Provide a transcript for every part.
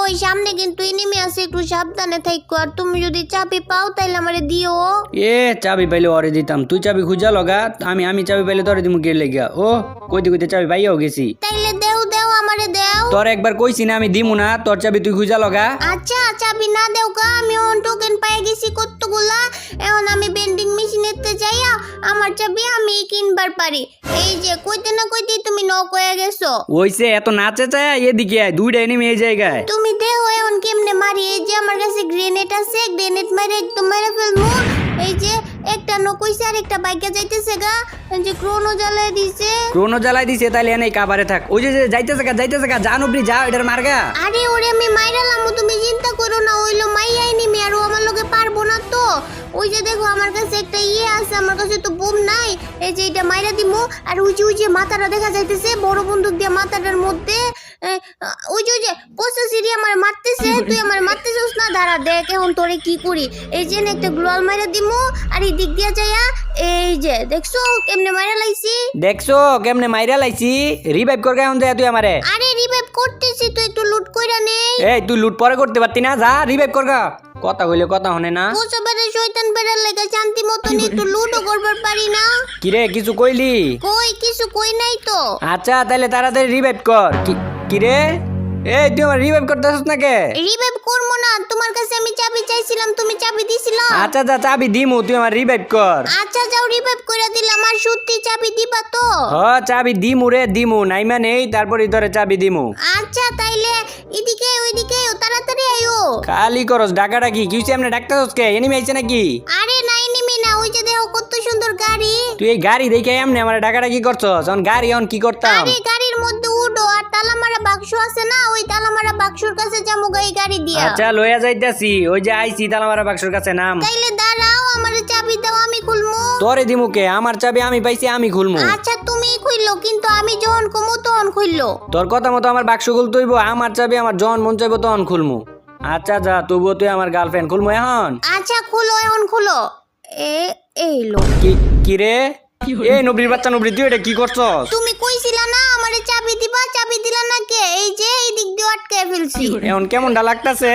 ওই সামনে কিন্তু এনিমি আছে, একটু সাবধানে থাইকো। আর তুমি যদি চাবি পাও তাইলে আমারে দিও। এ চাবি পাইলে ওরে দিতাম, তুই চাবি খুঁজা লগা। আমি চাবি পাইলে তোরে দিমু গেলে গিয়া। ও কইতে কইতে চাবি পাইয়াও গেছি। তাইলে দেও আমারে দেও। তোর একবার কইছি না আমি দিমু না, তোর চাবি তুই খুঁজা লগা। আচ্ছা চাবি না দেও গা, আমি অন টোকেন পাই গেছি কতগুলা। এখন আমি বেন্ডিং মেশিনেতে যাইয়া আমার চাবি আমি কিনবার পারি। এই যে কইতে না কইতে তুমি নক হয়ে গেছো। ওইসে এত নাচে চায় এদিকে আয়, দুইটা এনিমি এই জায়গায়। তুমি দেও এখন কেমনে মারি। এই যে আমার কাছে গ্রেনেড আছে, গ্রেনেড মারে একদম মেরে ফেলবো। এই যে একটা নকইছে আর একটা বাইকে যাইতেছে গা। এই যে ক্রোনো জ্বালাই দিছে। ক্রোনো জ্বালাই দিছে, তাইলে এনে কাবারে থাক। ওই যে যাইতেছে গা জানুবরি যা এটার মারগা। আরে ওরে আমি মাইরালাম, তুমি চিন্তা করো না। ওইলো মাইয়াই নিমি আর ও আমার লগে পারবো না তো। ওই যে দেখো আমার কাছে একটা আছে, আমার কাছে তো বোম নাই। এই যে এটা মাইরা দিমু। আর ওই যে মাথাটা দেখা যাইতেছে বড় বন্দুক দিয়ে মাথাটার মধ্যে। ওই যে পোস্টার সিরি আমার মারতেছে, তুই আমার মারতেছিস না। দাঁড়া দেখ এখন তোরে কি করি। এই যে একটা গ্লোয়াল মাইরা দিমু আর এই দিক দিয়া যাইয়া এই যে দেখছো কেমনে মাইরা লাইছি। দেখছো কেমনে মাইরা লাইছি। রিভাইভ কর গায়ন দে তুই আমারে। আরে রিভাইভ করতেছি, তুই একটু লুট কইরা নেই। এই তুই লুট পরে করতে পারতি না, যা রিভাইভ কর গা। কথা কইলে কথা হনে না। কোসবারে শয়তান বেড়ার লাগা শান্তি মতন একটু লুটও করবার পারি না। কিরে কিছু কইলি? কই কিছু কই নাই তো। আচ্ছা তাহলে তাড়াতাড়ি রিভাইভ কর। কিরে এই তুই আমার রিভাইভ করতেছস না কে? রিভাইভ করবো না, তোমার কাছে আমি চাবি চাইছিলাম, তুমি চাবি দিছিলা। আচ্ছা যা চাবি দিমু, তুই আমার রিভাইভ কর। আচ্ছা যাও রিভাইভ করে দিলাম। আর সত্যি চাবি দিবা তো? চাবি দিমু রে দিমু, নাইমা নেই তারপরে তোরে চাবি দিমু। আচ্ছা তাইলে এদিকে ওইদিকে তাড়াতাড়ি আইও। খালি করস ডাকাডাকি, কি হইছে? এমনি ডাকতেছস কে? এনিমি আইছে নাকি? আরে নাই নিমি না, ওই যে দেখো কত সুন্দর গাড়ি। তুই এই গাড়ি দেখে এমনি আমার ডাকাডাকি করছস? অন গাড়ি অন কি করতাম? আরে গাড়ির মধ্যে উঠো আর তালামারা বাক্স আছে না, ওই তালামারা বাক্সর কাছে যামু এই গাড়ি দিয়া। আচ্ছা লইয়া যাইতাছি, ওই যে আইছি তালামারা বাক্সর কাছে নাম। তাইলে দাঁড়াও, আমার চাবি দাও আমি খুলমু। তোরে দিমু কে? আমার চাবি আমি পাইছি, আমি খুলমু। আচ্ছা তুমি খুললো, কিন্তু আমি যখন কমু তখন খুললো। তোর কথা মতো আমার বাক্স খুলতে হইব। আমার চাবি আমার যখন মন চাইবো তখন খুলমু। আচ্ছা যা, তবুও তুই আমার গার্লফ্রেন্ড, খুলমু এখন। আচ্ছা খুলো এখন খুলো। এইলো। কি রে? এই নবরির বাচ্চা নবরি, তুই এটা কি করছস? তুমি কইছিলা না আমারে চাবি দিবা, চাবি দিলা না কে? এই যে এই দিক দিয়ে আটকে ফেলছি। এখন কেমনটা লাগতাছে?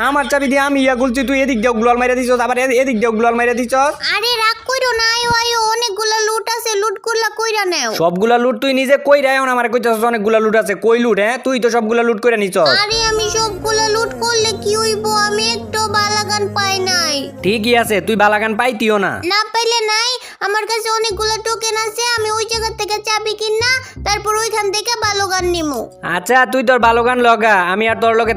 আমার চাবি দিয়ে আমি ইয়া খুলছি, তুই এদিক দিয়ে গ্লোয়াল মাইরা দিছস, আবার এদিক দিয়ে গ্লোয়াল মাইরা দিছস। আরে রাগ কইরো না, আয়ো অনেকগুলা লুট আছে, লুটগুলা কইরা নেও। সবগুলা লুট তুই নিজে কইরা এখন আমারে কইতাছস অনেকগুলা লুট আছে। কই লুট? হ্যাঁ তুই তো সবগুলা লুট করে নিছস। আরে আমি সবগুলা লুট করলে কি হইব? আমি একটু বালাগান পাই নাই। ঠিকই আছে, তুই বালাগান পাইতিও না। না পাইলে নাই, আমার কাছে অনেকগুলা টোকেন আছে। আমি ওই জায়গা থেকে চাবি কিনা তারপর ওইখান থেকে বালাগান নিমু। আচ্ছা তুই তোর বালাগান লগা, আমি আর তোর লগে